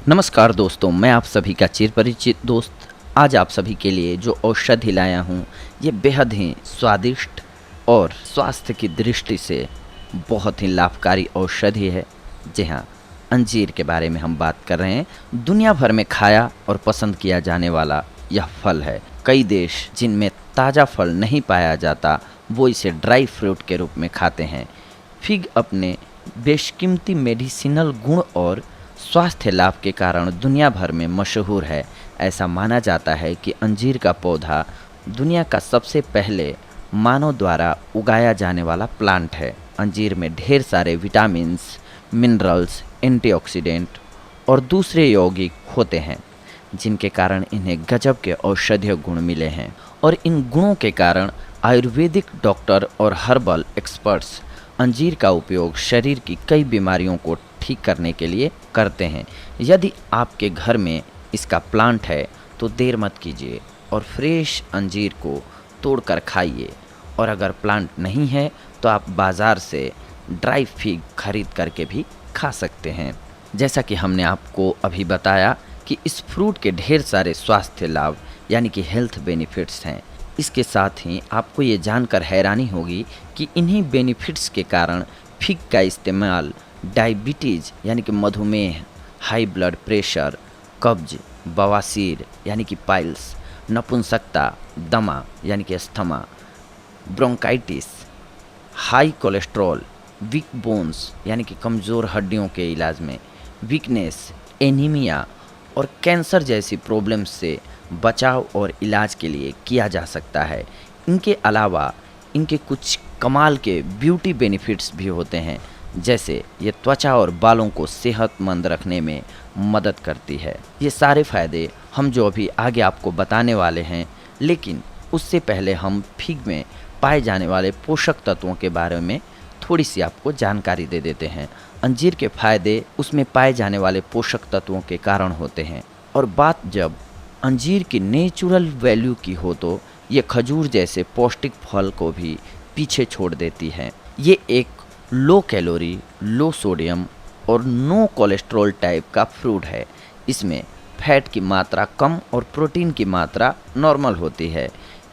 नमस्कार दोस्तों, मैं आप सभी का चिर परिचित दोस्त आज आप सभी के लिए जो औषधि लाया हूँ ये बेहद ही स्वादिष्ट और स्वास्थ्य की दृष्टि से बहुत ही लाभकारी औषधि है। जी हाँ, अंजीर के बारे में हम बात कर रहे हैं। दुनिया भर में खाया और पसंद किया जाने वाला यह फल है। कई देश जिनमें ताज़ा फल नहीं पाया जाता वो इसे ड्राई फ्रूट के रूप में खाते हैं। फिग अपने बेशकीमती मेडिसिनल गुण और स्वास्थ्य लाभ के कारण दुनिया भर में मशहूर है। ऐसा माना जाता है कि अंजीर का पौधा दुनिया का सबसे पहले मानव द्वारा उगाया जाने वाला प्लांट है। अंजीर में ढेर सारे विटामिन्स, मिनरल्स, एंटीऑक्सीडेंट और दूसरे यौगिक होते हैं जिनके कारण इन्हें गजब के औषधीय गुण मिले हैं। और इन गुणों के कारण आयुर्वेदिक डॉक्टर और हर्बल एक्सपर्ट्स अंजीर का उपयोग शरीर की कई बीमारियों को ठीक करने के लिए करते हैं। यदि आपके घर में इसका प्लांट है तो देर मत कीजिए और फ्रेश अंजीर को तोड़कर खाइए। और अगर प्लांट नहीं है तो आप बाज़ार से ड्राई फिग खरीद करके भी खा सकते हैं। जैसा कि हमने आपको अभी बताया कि इस फ्रूट के ढेर सारे स्वास्थ्य लाभ यानी कि हेल्थ बेनिफिट्स हैं। इसके साथ ही आपको ये जानकर हैरानी होगी कि इन्हीं बेनिफिट्स के कारण फिग का इस्तेमाल डायबिटीज़ यानी कि मधुमेह, हाई ब्लड प्रेशर, कब्ज, बवासीर यानी कि पाइल्स, नपुंसकता, दमा यानी कि asthma, bronchitis, high cholesterol, weak bones यानी कि कमज़ोर हड्डियों के इलाज में, वीकनेस, एनीमिया और कैंसर जैसी प्रॉब्लम्स से बचाव और इलाज के लिए किया जा सकता है। इनके अलावा इनके कुछ कमाल के ब्यूटी बेनिफिट्स भी होते हैं, जैसे ये त्वचा और बालों को सेहतमंद रखने में मदद करती है। ये सारे फ़ायदे हम जो अभी आगे आपको बताने वाले हैं, लेकिन उससे पहले हम फिग में पाए जाने वाले पोषक तत्वों के बारे में थोड़ी सी आपको जानकारी दे देते हैं। अंजीर के फ़ायदे उसमें पाए जाने वाले पोषक तत्वों के कारण होते हैं। और बात जब अंजीर की नेचुरल वैल्यू की हो तो ये खजूर जैसे पौष्टिक फल को भी पीछे छोड़ देती है। ये एक लो कैलोरी, लो सोडियम और नो कोलेस्ट्रॉल टाइप का फ्रूट है। इसमें फैट की मात्रा कम और प्रोटीन की मात्रा नॉर्मल होती है।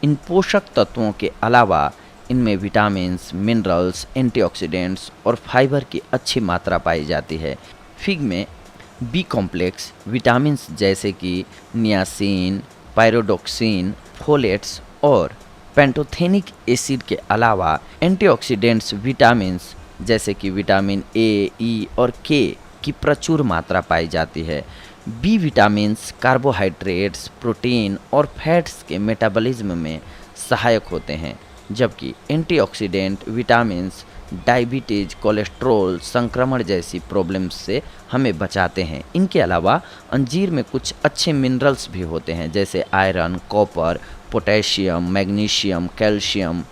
इन पोषक तत्वों के अलावा इनमें विटामिन्स, मिनरल्स, एंटीऑक्सीडेंट्स और फाइबर की अच्छी मात्रा पाई जाती है। फिग में बी कॉम्प्लेक्स विटामिन्स जैसे कि नियासिन, पायरोडोक्सिन, फोलेट्स और पेंटोथेनिक एसिड के अलावा एंटीऑक्सीडेंट्स विटामिन्स जैसे कि विटामिन ए, ई और के की प्रचुर मात्रा पाई जाती है। बी विटामिन्स कार्बोहाइड्रेट्स, प्रोटीन और फैट्स के मेटाबॉलिज्म में सहायक होते हैं, जबकि एंटीऑक्सीडेंट विटामिन्स डायबिटीज़, कोलेस्ट्रॉल, संक्रमण जैसी प्रॉब्लम्स से हमें बचाते हैं। इनके अलावा अंजीर में कुछ अच्छे मिनरल्स भी होते हैं, जैसे iron, copper, potassium, magnesium, calcium,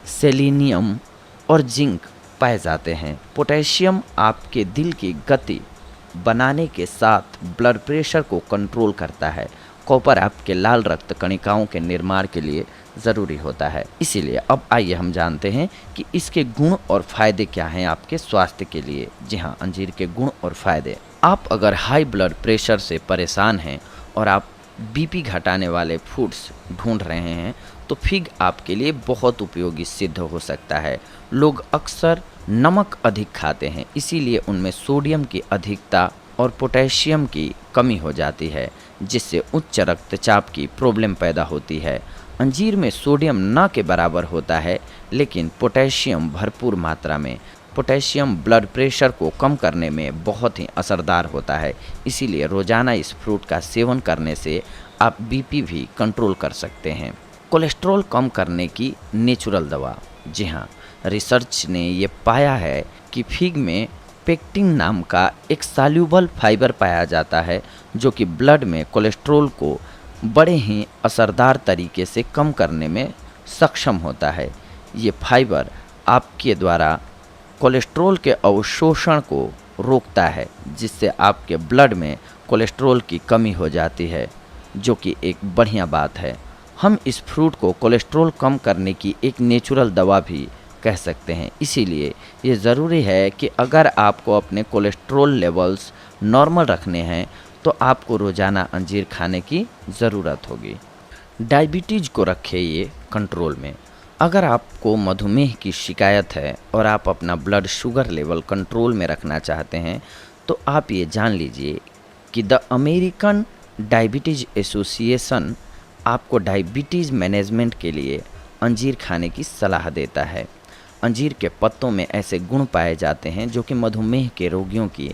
selenium और जिंक पाए जाते हैं। पोटेशियम आपके दिल की गति बनाने के साथ ब्लड प्रेशर को कंट्रोल करता है। कॉपर आपके लाल रक्त कणिकाओं के निर्माण के लिए ज़रूरी होता है। इसीलिए अब आइए हम जानते हैं कि इसके गुण और फ़ायदे क्या हैं आपके स्वास्थ्य के लिए। जी हाँ, अंजीर के गुण और फ़ायदे। आप अगर हाई ब्लड प्रेशर से परेशान हैं और आप बीपी घटाने वाले फूड्स ढूंढ रहे हैं तो फिग आपके लिए बहुत उपयोगी सिद्ध हो सकता है। लोग अक्सर नमक अधिक खाते हैं, इसीलिए उनमें सोडियम की अधिकता और पोटेशियम की कमी हो जाती है, जिससे उच्च रक्तचाप की प्रॉब्लम पैदा होती है। अंजीर में सोडियम न के बराबर होता है, लेकिन पोटेशियम भरपूर मात्रा में। पोटेशियम ब्लड प्रेशर को कम करने में बहुत ही असरदार होता है, इसीलिए रोज़ाना इस फ्रूट का सेवन करने से आप बीपी भी कंट्रोल कर सकते हैं। कोलेस्ट्रॉल कम करने की नेचुरल दवा। जी हाँ, रिसर्च ने ये पाया है कि फिग में पेक्टिन नाम का एक सॉल्यूबल फाइबर पाया जाता है, जो कि ब्लड में कोलेस्ट्रॉल को बड़े ही असरदार तरीके से कम करने में सक्षम होता है। ये फाइबर आपके द्वारा कोलेस्ट्रॉल के अवशोषण को रोकता है, जिससे आपके ब्लड में कोलेस्ट्रॉल की कमी हो जाती है, जो कि एक बढ़िया बात है। हम इस फ्रूट को कोलेस्ट्रॉल कम करने की एक नेचुरल दवा भी कह सकते हैं। इसीलिए ये ज़रूरी है कि अगर आपको अपने कोलेस्ट्रॉल लेवल्स नॉर्मल रखने हैं तो आपको रोज़ाना अंजीर खाने की ज़रूरत होगी। डायबिटीज़ को रखें ये कंट्रोल में। अगर आपको मधुमेह की शिकायत है और आप अपना ब्लड शुगर लेवल कंट्रोल में रखना चाहते हैं, तो आप ये जान लीजिए कि द अमेरिकन डायबिटीज़ एसोसिएशन आपको डायबिटीज़ मैनेजमेंट के लिए अंजीर खाने की सलाह देता है। अंजीर के पत्तों में ऐसे गुण पाए जाते हैं जो कि मधुमेह के रोगियों की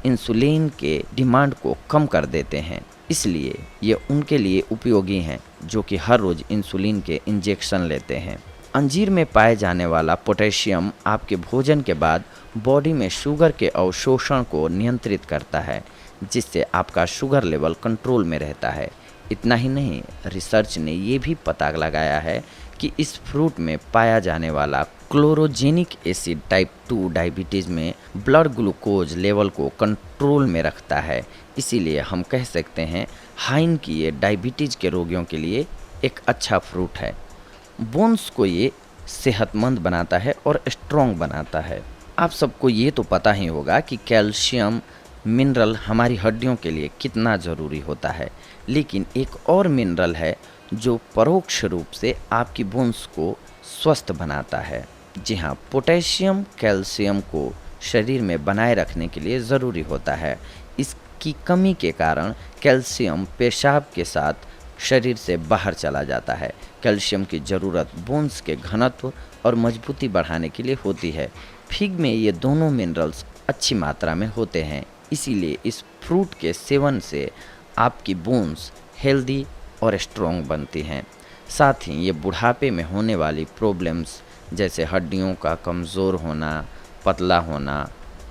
इंसुलिन के डिमांड को कम कर देते हैं, इसलिए ये उनके लिए उपयोगी हैं जो कि हर रोज़ इंसुलिन के इंजेक्शन लेते हैं। अंजीर में पाए जाने वाला पोटेशियम आपके भोजन के बाद बॉडी में शुगर के अवशोषण को नियंत्रित करता है, जिससे आपका शुगर लेवल कंट्रोल में रहता है। इतना ही नहीं, रिसर्च ने ये भी पता लगाया है कि इस फ्रूट में पाया जाने वाला क्लोरोजेनिक एसिड टाइप 2 डायबिटीज़ में ब्लड ग्लूकोज लेवल को कंट्रोल में रखता है। इसीलिए हम कह सकते हैं हाइन की ये डायबिटीज़ के रोगियों के लिए एक अच्छा फ्रूट है। बोन्स को ये सेहतमंद बनाता है और स्ट्रॉन्ग बनाता है। आप सबको ये तो पता ही होगा कि कैल्शियम मिनरल हमारी हड्डियों के लिए कितना ज़रूरी होता है, लेकिन एक और मिनरल है जो परोक्ष रूप से आपकी बोन्स को स्वस्थ बनाता है। जी हाँ, पोटेशियम कैल्शियम को शरीर में बनाए रखने के लिए ज़रूरी होता है। इसकी कमी के कारण कैल्शियम पेशाब के साथ शरीर से बाहर चला जाता है। कैल्शियम की ज़रूरत बोन्स के घनत्व और मजबूती बढ़ाने के लिए होती है। फिग में ये दोनों मिनरल्स अच्छी मात्रा में होते हैं, इसीलिए इस फ्रूट के सेवन से आपकी बोन्स हेल्दी और स्ट्रॉन्ग बनती हैं। साथ ही ये बुढ़ापे में होने वाली प्रॉब्लम्स जैसे हड्डियों का कमज़ोर होना, पतला होना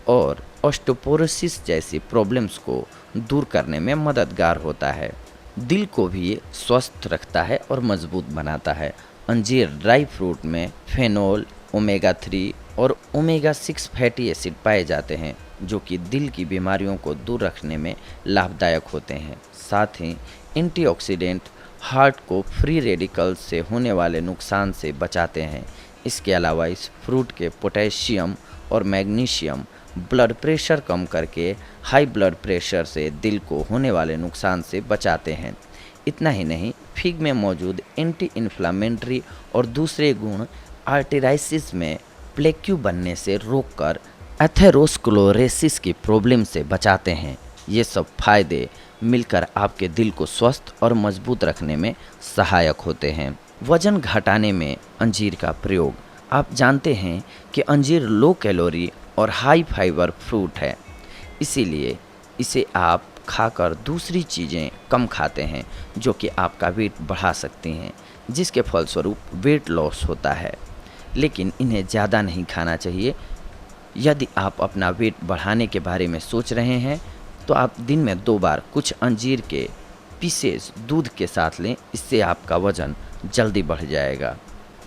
और ऑस्टियोपोरोसिस जैसी प्रॉब्लम्स को दूर करने में मददगार होता है। दिल को भी ये स्वस्थ रखता है और मजबूत बनाता है। अंजीर ड्राई फ्रूट में फेनोल, ओमेगा 3 और ओमेगा 6 फैटी एसिड पाए जाते हैं जो कि दिल की बीमारियों को दूर रखने में लाभदायक होते हैं। साथ ही एंटीऑक्सीडेंट हार्ट को फ्री रेडिकल से होने वाले नुकसान से बचाते हैं। इसके अलावा इस फ्रूट के पोटेशियम और मैग्नीशियम ब्लड प्रेशर कम करके हाई ब्लड प्रेशर से दिल को होने वाले नुकसान से बचाते हैं। इतना ही नहीं, फिग में मौजूद एंटी इन्फ्लामेटरी और दूसरे गुण आर्टेराइसिस में प्लेक्यू बनने से रोककर एथेरोस्क्लेरोसिस की प्रॉब्लम से बचाते हैं। ये सब फायदे मिलकर आपके दिल को स्वस्थ और मजबूत रखने में सहायक होते हैं। वजन घटाने में अंजीर का प्रयोग। आप जानते हैं कि अंजीर लो कैलोरी और हाई फाइबर फ्रूट है, इसीलिए इसे आप खाकर दूसरी चीज़ें कम खाते हैं जो कि आपका वेट बढ़ा सकती हैं, जिसके फलस्वरूप वेट लॉस होता है। लेकिन इन्हें ज़्यादा नहीं खाना चाहिए। यदि आप अपना वेट बढ़ाने के बारे में सोच रहे हैं तो आप दिन में 2 बार कुछ अंजीर के पीसेस दूध के साथ लें, इससे आपका वज़न जल्दी बढ़ जाएगा।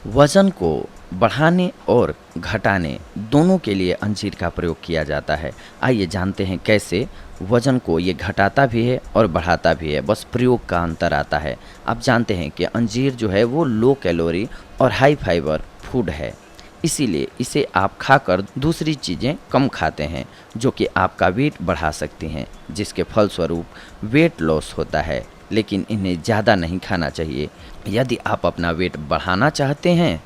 वज़न को बढ़ाने और घटाने दोनों के लिए अंजीर का प्रयोग किया जाता है। आइए जानते हैं कैसे। वज़न को ये घटाता भी है और बढ़ाता भी है, बस प्रयोग का अंतर आता है। आप जानते हैं कि अंजीर जो है वो लो कैलोरी और हाई फाइबर फूड है, इसीलिए इसे आप खाकर दूसरी चीज़ें कम खाते हैं जो कि आपका वेट बढ़ा सकती हैं, जिसके फलस्वरूप वेट लॉस होता है। लेकिन इन्हें ज़्यादा नहीं खाना चाहिए। यदि आप अपना वेट बढ़ाना चाहते हैं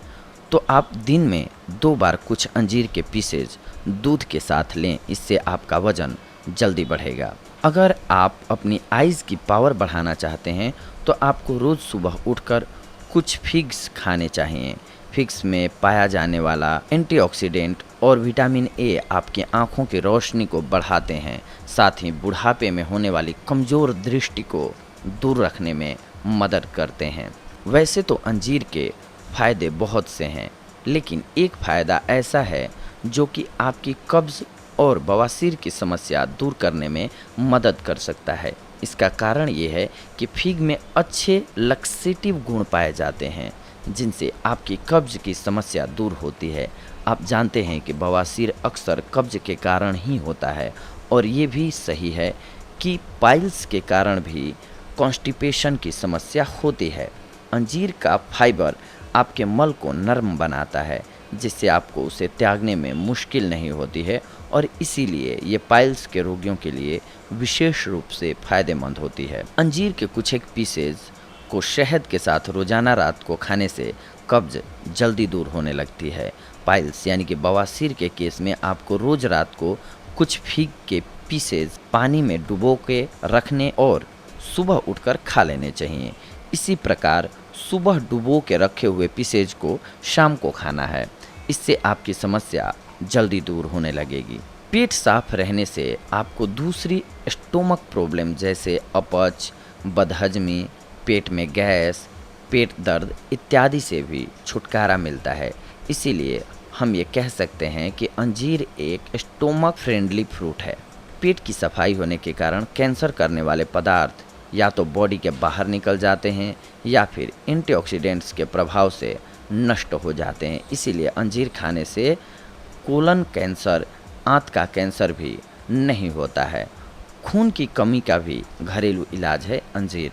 तो आप दिन में 2 बार कुछ अंजीर के पीसेज दूध के साथ लें, इससे आपका वज़न जल्दी बढ़ेगा। अगर आप अपनी आइज़ की पावर बढ़ाना चाहते हैं तो आपको रोज़ सुबह उठकर कुछ फिग्स खाने चाहिए। फिग्स में पाया जाने वाला एंटीऑक्सीडेंट और विटामिन ए आपकी आँखों की रोशनी को बढ़ाते हैं, साथ ही बुढ़ापे में होने वाली कमज़ोर दृष्टि को दूर रखने में मदद करते हैं। वैसे तो अंजीर के फ़ायदे बहुत से हैं, लेकिन एक फ़ायदा ऐसा है जो कि आपकी कब्ज़ और बवासीर की समस्या दूर करने में मदद कर सकता है। इसका कारण ये है कि फिग में अच्छे लक्सेटिव गुण पाए जाते हैं, जिनसे आपकी कब्ज़ की समस्या दूर होती है। आप जानते हैं कि बवासीर अक्सर कब्ज़ के कारण ही होता है, और ये भी सही है कि पाइल्स के कारण भी कॉन्स्टिपेशन की समस्या होती है। अंजीर का फाइबर आपके मल को नरम बनाता है, जिससे आपको उसे त्यागने में मुश्किल नहीं होती है और इसीलिए ये पाइल्स के रोगियों के लिए विशेष रूप से फायदेमंद होती है। अंजीर के कुछ एक पीसेज को शहद के साथ रोजाना रात को खाने से कब्ज जल्दी दूर होने लगती है। पाइल्स यानी कि बवासीर के केस में आपको रोज रात को कुछ फीग के पीसेज पानी में डुबो के रखने और सुबह उठकर खा लेने चाहिए। इसी प्रकार सुबह डुबो के रखे हुए पीसेज को शाम को खाना है। इससे आपकी समस्या जल्दी दूर होने लगेगी। पेट साफ रहने से आपको दूसरी स्टोमक प्रॉब्लम जैसे अपच, बदहजमी, पेट में गैस, पेट दर्द इत्यादि से भी छुटकारा मिलता है। इसीलिए हम ये कह सकते हैं कि अंजीर एक स्टोमक फ्रेंडली फ्रूट है। पेट की सफाई होने के कारण कैंसर करने वाले पदार्थ या तो बॉडी के बाहर निकल जाते हैं या फिर एंटीऑक्सीडेंट्स के प्रभाव से नष्ट हो जाते हैं। इसीलिए अंजीर खाने से कोलन कैंसर, आंत का कैंसर भी नहीं होता है। खून की कमी का भी घरेलू इलाज है अंजीर।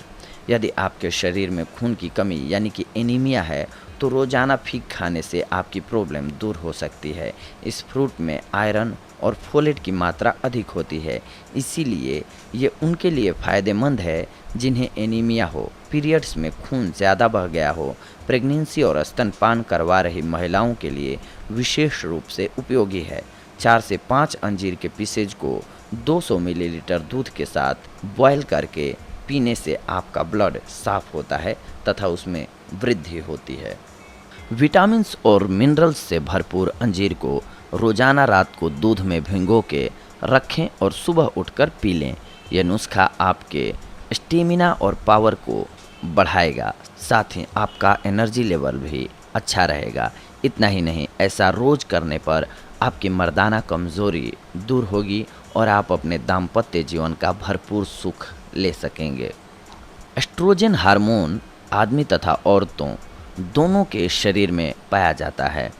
यदि आपके शरीर में खून की कमी यानी कि एनीमिया है तो रोज़ाना फीग खाने से आपकी प्रॉब्लम दूर हो सकती है। इस फ्रूट में आयरन और फोलेट की मात्रा अधिक होती है, इसीलिए ये उनके लिए फ़ायदेमंद है जिन्हें एनीमिया हो, पीरियड्स में खून ज़्यादा बह गया हो, प्रेगनेंसी और स्तनपान करवा रही महिलाओं के लिए विशेष रूप से उपयोगी है। 4 से 5 अंजीर के पीसेज को 200 मिलीलीटर दूध के साथ बॉयल करके पीने से आपका ब्लड साफ होता है तथा उसमें वृद्धि होती है। विटामिन्स और मिनरल्स से भरपूर अंजीर को रोज़ाना रात को दूध में भिगो के रखें और सुबह उठकर पी लें। यह नुस्खा आपके स्टेमिना और पावर को बढ़ाएगा, साथ ही आपका एनर्जी लेवल भी अच्छा रहेगा। इतना ही नहीं, ऐसा रोज़ करने पर आपकी मर्दाना कमज़ोरी दूर होगी और आप अपने दाम्पत्य जीवन का भरपूर सुख ले सकेंगे। एस्ट्रोजन हार्मोन आदमी तथा औरतों दोनों के शरीर में पाया जाता है।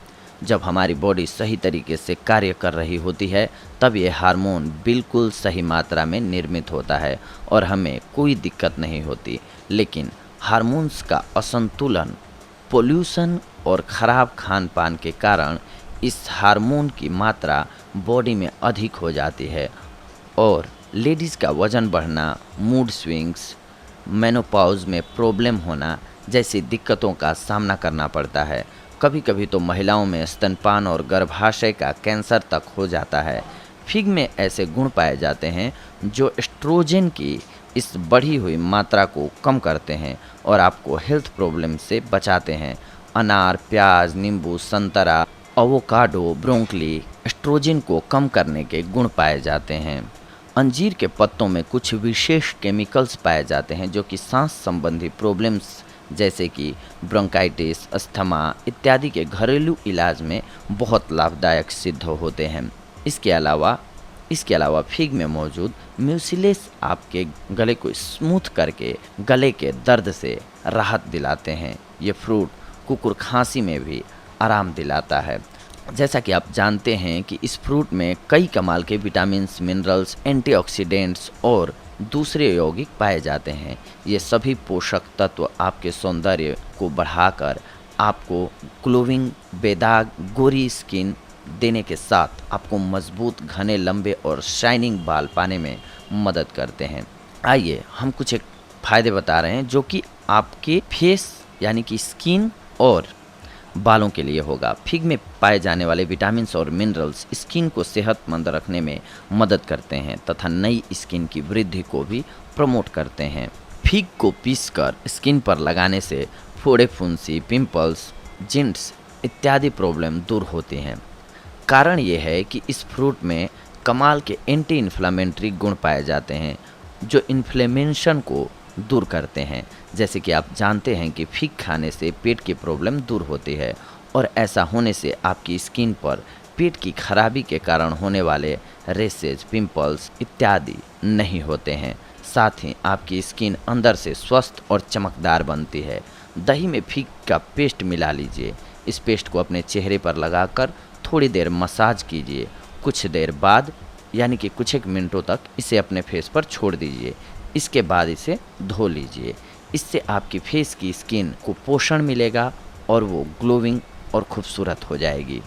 जब हमारी बॉडी सही तरीके से कार्य कर रही होती है तब ये हार्मोन बिल्कुल सही मात्रा में निर्मित होता है और हमें कोई दिक्कत नहीं होती। लेकिन हार्मोन्स का असंतुलन, पोल्यूशन और ख़राब खान पान के कारण इस हार्मोन की मात्रा बॉडी में अधिक हो जाती है और लेडीज़ का वज़न बढ़ना, मूड स्विंग्स, मेनोपॉज में प्रॉब्लम होना जैसी दिक्कतों का सामना करना पड़ता है। कभी कभी तो महिलाओं में स्तनपान और गर्भाशय का कैंसर तक हो जाता है। फिग में ऐसे गुण पाए जाते हैं जो एस्ट्रोजन की इस बढ़ी हुई मात्रा को कम करते हैं और आपको हेल्थ प्रॉब्लम से बचाते हैं। अनार, प्याज, नींबू, संतरा, एवोकाडो, ब्रोंकली एस्ट्रोजन को कम करने के गुण पाए जाते हैं। अंजीर के पत्तों में कुछ विशेष केमिकल्स पाए जाते हैं जो कि सांस संबंधी प्रॉब्लम्स जैसे कि ब्रोंकाइटिस, अस्थमा इत्यादि के घरेलू इलाज में बहुत लाभदायक सिद्ध होते हैं। इसके अलावा फिग में मौजूद म्यूसिलेस आपके गले को स्मूथ करके गले के दर्द से राहत दिलाते हैं। ये फ्रूट कुकुर खांसी में भी आराम दिलाता है। जैसा कि आप जानते हैं कि इस फ्रूट में कई कमाल के विटामिन्स, मिनरल्स, एंटीऑक्सीडेंट्स और दूसरे यौगिक पाए जाते हैं। ये सभी पोषक तत्व आपके सौंदर्य को बढ़ाकर आपको ग्लोविंग, बेदाग, गोरी स्किन देने के साथ आपको मजबूत, घने, लंबे और शाइनिंग बाल पाने में मदद करते हैं। आइए हम कुछ एक फ़ायदे बता रहे हैं जो कि आपके फेस यानी कि स्किन और बालों के लिए होगा। फिग में पाए जाने वाले विटामिन्स और मिनरल्स स्किन को सेहतमंद रखने में मदद करते हैं तथा नई स्किन की वृद्धि को भी प्रमोट करते हैं। फिग को पीसकर स्किन पर लगाने से फोड़े, फुंसी, पिंपल्स, जिंट्स इत्यादि प्रॉब्लम दूर होती हैं। कारण ये है कि इस फ्रूट में कमाल के एंटी इन्फ्लेमेटरी गुण पाए जाते हैं जो इन्फ्लेमेशन को दूर करते हैं। जैसे कि आप जानते हैं कि फिग खाने से पेट की प्रॉब्लम दूर होती है और ऐसा होने से आपकी स्किन पर पेट की खराबी के कारण होने वाले रेसेज, पिंपल्स इत्यादि नहीं होते हैं। साथ ही आपकी स्किन अंदर से स्वस्थ और चमकदार बनती है। दही में फिग का पेस्ट मिला लीजिए। इस पेस्ट को अपने चेहरे पर लगाकर थोड़ी देर मसाज कीजिए। कुछ देर बाद यानी कि कुछ एक मिनटों तक इसे अपने फेस पर छोड़ दीजिए। इसके बाद इसे धो लीजिए। इससे आपकी फेस की स्किन को पोषण मिलेगा और वो ग्लोविंग और खूबसूरत हो जाएगी।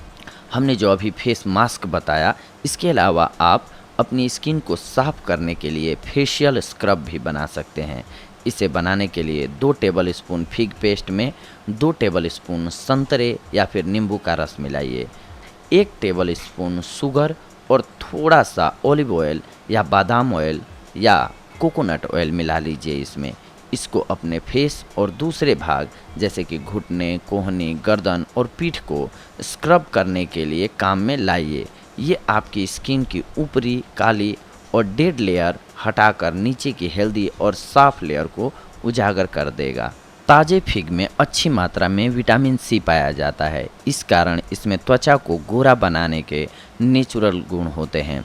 हमने जो अभी फेस मास्क बताया, इसके अलावा आप अपनी स्किन को साफ करने के लिए फेशियल स्क्रब भी बना सकते हैं। इसे बनाने के लिए 2 टेबल स्पून फिग पेस्ट में 2 टेबल स्पून संतरे या फिर नींबू का रस मिलाइए, 1 टेबल स्पून शुगर और थोड़ा सा ऑलिव ऑयल या बादाम ऑयल या कोकोनट ऑयल मिला लीजिए इसमें। इसको अपने फेस और दूसरे भाग जैसे कि घुटने, कोहनी, गर्दन और पीठ को स्क्रब करने के लिए काम में लाइए। ये आपकी स्किन की ऊपरी काली और डेड लेयर हटाकर नीचे की हेल्दी और साफ लेयर को उजागर कर देगा। ताजे फिग में अच्छी मात्रा में विटामिन सी पाया जाता है, इस कारण इसमें त्वचा को गोरा बनाने के नेचुरल गुण होते हैं।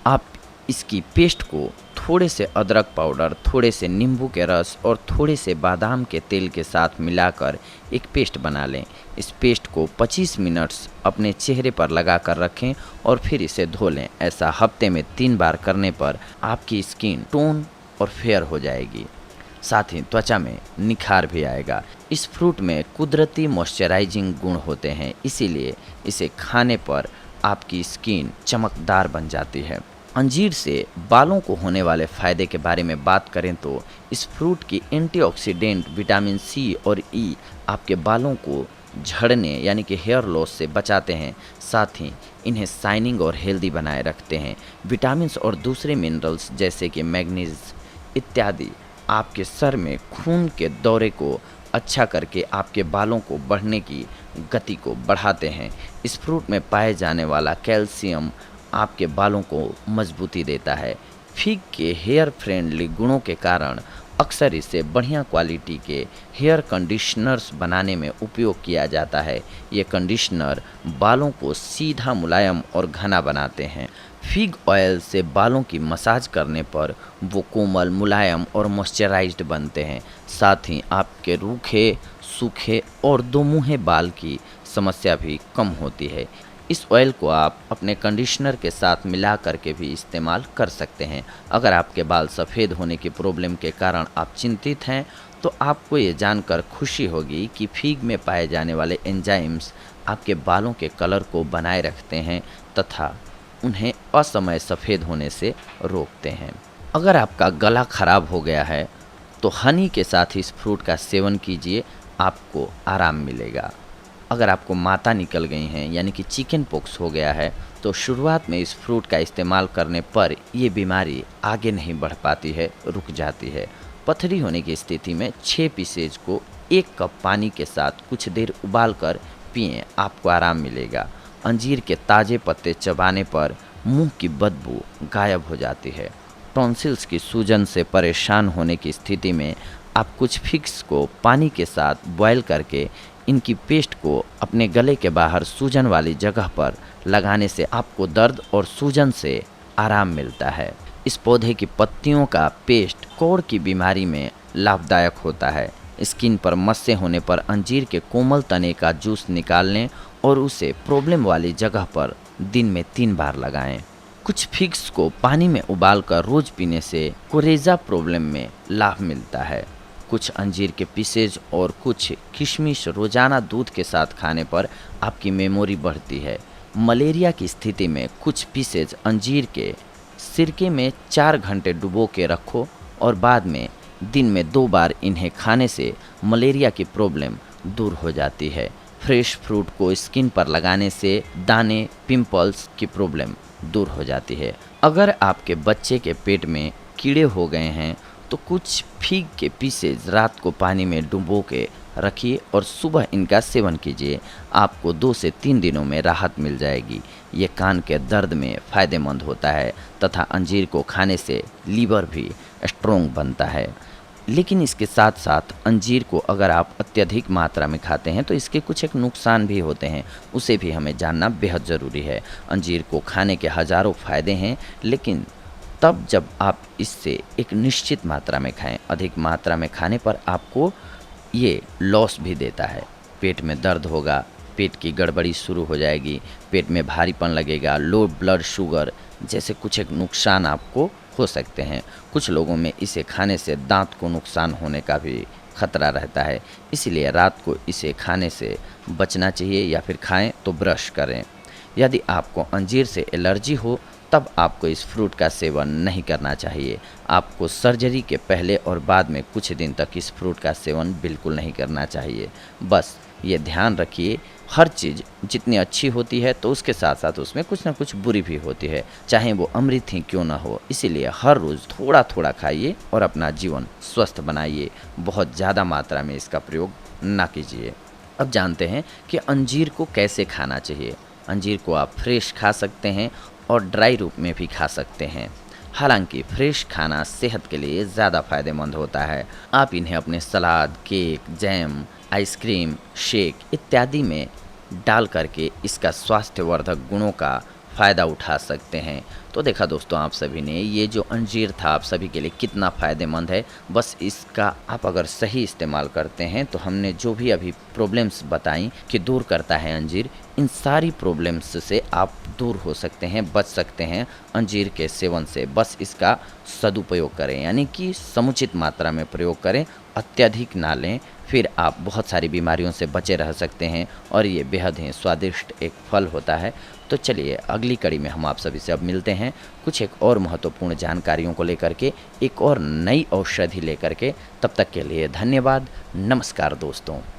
आप इसकी पेस्ट को थोड़े से अदरक पाउडर, थोड़े से नींबू के रस और थोड़े से बादाम के तेल के साथ मिलाकर एक पेस्ट बना लें। इस पेस्ट को 25 मिनट्स अपने चेहरे पर लगा कर रखें और फिर इसे धो लें। ऐसा हफ्ते में 3 बार करने पर आपकी स्किन टोन और फेयर हो जाएगी, साथ ही त्वचा में निखार भी आएगा। इस फ्रूट में कुदरती मॉइस्चराइजिंग गुण होते हैं, इसीलिए इसे खाने पर आपकी स्किन चमकदार बन जाती है। अंजीर से बालों को होने वाले फ़ायदे के बारे में बात करें तो इस फ्रूट की एंटीऑक्सीडेंट विटामिन सी और ई आपके बालों को झड़ने यानी कि हेयर लॉस से बचाते हैं, साथ ही इन्हें शाइनिंग और हेल्दी बनाए रखते हैं। विटामिन्स और दूसरे मिनरल्स जैसे कि मैग्नीज इत्यादि आपके सर में खून के दौरे को अच्छा करके आपके बालों को बढ़ने की गति को बढ़ाते हैं। इस फ्रूट में पाए जाने वाला कैल्शियम आपके बालों को मजबूती देता है। फिग के हेयर फ्रेंडली गुणों के कारण अक्सर इसे बढ़िया क्वालिटी के हेयर कंडीशनर्स बनाने में उपयोग किया जाता है। ये कंडीशनर बालों को सीधा, मुलायम और घना बनाते हैं। फिग ऑयल से बालों की मसाज करने पर वो कोमल, मुलायम और मॉइस्चराइज्ड बनते हैं, साथ ही आपके रूखे, सूखे और दोमुहे बाल की समस्या भी कम होती है। इस ऑयल को आप अपने कंडीशनर के साथ मिला करके भी इस्तेमाल कर सकते हैं। अगर आपके बाल सफ़ेद होने की प्रॉब्लम के कारण आप चिंतित हैं तो आपको ये जानकर खुशी होगी कि फिग में पाए जाने वाले एंजाइम्स आपके बालों के कलर को बनाए रखते हैं तथा उन्हें असमय सफ़ेद होने से रोकते हैं। अगर आपका गला खराब हो गया है तो हनी के साथ इस फ्रूट का सेवन कीजिए, आपको आराम मिलेगा। अगर आपको माता निकल गई हैं यानी कि चिकन पॉक्स हो गया है तो शुरुआत में इस फ्रूट का इस्तेमाल करने पर ये बीमारी आगे नहीं बढ़ पाती है, रुक जाती है। पथरी होने की स्थिति में 6 पीसेज को 1 कप पानी के साथ कुछ देर उबाल कर पिएँ, आपको आराम मिलेगा। अंजीर के ताज़े पत्ते चबाने पर मुंह की बदबू गायब हो जाती है। टॉन्सिल्स की सूजन से परेशान होने की स्थिति में आप कुछ फिग्स को पानी के साथ बॉयल करके इनकी पेस्ट को अपने गले के बाहर सूजन वाली जगह पर लगाने से आपको दर्द और सूजन से आराम मिलता है। इस पौधे की पत्तियों का पेस्ट कोढ़ की बीमारी में लाभदायक होता है। स्किन पर मस्से होने पर अंजीर के कोमल तने का जूस निकाल लें और उसे प्रॉब्लम वाली जगह पर दिन में 3 बार लगाएं। कुछ फिग्स को पानी में उबालकर रोज पीने से कोरेजा प्रॉब्लम में लाभ मिलता है। कुछ अंजीर के पीसेज और कुछ किशमिश रोजाना दूध के साथ खाने पर आपकी मेमोरी बढ़ती है। मलेरिया की स्थिति में कुछ पीसेज अंजीर के सिरके में 4 घंटे डुबो के रखो और बाद में दिन में 2 बार इन्हें खाने से मलेरिया की प्रॉब्लम दूर हो जाती है। फ्रेश फ्रूट को स्किन पर लगाने से दाने, पिंपल्स की प्रॉब्लम दूर हो जाती है। अगर आपके बच्चे के पेट में कीड़े हो गए हैं तो कुछ फिग के पीसेज रात को पानी में डुबो के रखिए और सुबह इनका सेवन कीजिए। आपको 2 से 3 दिनों में राहत मिल जाएगी। ये कान के दर्द में फ़ायदेमंद होता है तथा अंजीर को खाने से लीवर भी स्ट्रोंग बनता है। लेकिन इसके साथ साथ अंजीर को अगर आप अत्यधिक मात्रा में खाते हैं तो इसके कुछ एक नुकसान भी होते हैं, उसे भी हमें जानना बेहद ज़रूरी है। अंजीर को खाने के हज़ारों फ़ायदे हैं, लेकिन तब जब आप इससे एक निश्चित मात्रा में खाएं। अधिक मात्रा में खाने पर आपको ये लॉस भी देता है। पेट में दर्द होगा, पेट की गड़बड़ी शुरू हो जाएगी, पेट में भारीपन लगेगा, लो ब्लड शुगर जैसे कुछ एक नुकसान आपको हो सकते हैं। कुछ लोगों में इसे खाने से दांत को नुकसान होने का भी खतरा रहता है, इसलिए रात को इसे खाने से बचना चाहिए या फिर खाएं तो ब्रश करें। यदि आपको अंजीर से एलर्जी हो तब आपको इस फ्रूट का सेवन नहीं करना चाहिए। आपको सर्जरी के पहले और बाद में कुछ दिन तक इस फ्रूट का सेवन बिल्कुल नहीं करना चाहिए। बस ये ध्यान रखिए, हर चीज़ जितनी अच्छी होती है तो उसके साथ साथ उसमें कुछ ना कुछ बुरी भी होती है, चाहे वो अमृत ही क्यों ना हो। इसीलिए हर रोज़ थोड़ा थोड़ा खाइए और अपना जीवन स्वस्थ बनाइए। बहुत ज़्यादा मात्रा में इसका प्रयोग ना कीजिए। अब जानते हैं कि अंजीर को कैसे खाना चाहिए। अंजीर को आप फ्रेश खा सकते हैं और ड्राई रूप में भी खा सकते हैं। हालांकि फ्रेश खाना सेहत के लिए ज़्यादा फायदेमंद होता है। आप इन्हें अपने सलाद, केक, जैम, आइसक्रीम, शेक इत्यादि में डाल करके इसका स्वास्थ्यवर्धक गुणों का फ़ायदा उठा सकते हैं। तो देखा दोस्तों, आप सभी ने ये जो अंजीर था आप सभी के लिए कितना फ़ायदेमंद है। बस इसका आप अगर सही इस्तेमाल करते हैं तो हमने जो भी अभी प्रॉब्लम्स बताई कि दूर करता है अंजीर, इन सारी प्रॉब्लम्स से आप दूर हो सकते हैं, बच सकते हैं अंजीर के सेवन से। बस इसका सदुपयोग करें, यानी कि समुचित मात्रा में प्रयोग करें, अत्यधिक ना लें, फिर आप बहुत सारी बीमारियों से बचे रह सकते हैं। और ये बेहद ही स्वादिष्ट एक फल होता है। तो चलिए अगली कड़ी में हम आप सभी से अब मिलते हैं कुछ एक और महत्वपूर्ण जानकारियों को लेकर के, एक और नई औषधि लेकर के। तब तक के लिए धन्यवाद। नमस्कार दोस्तों।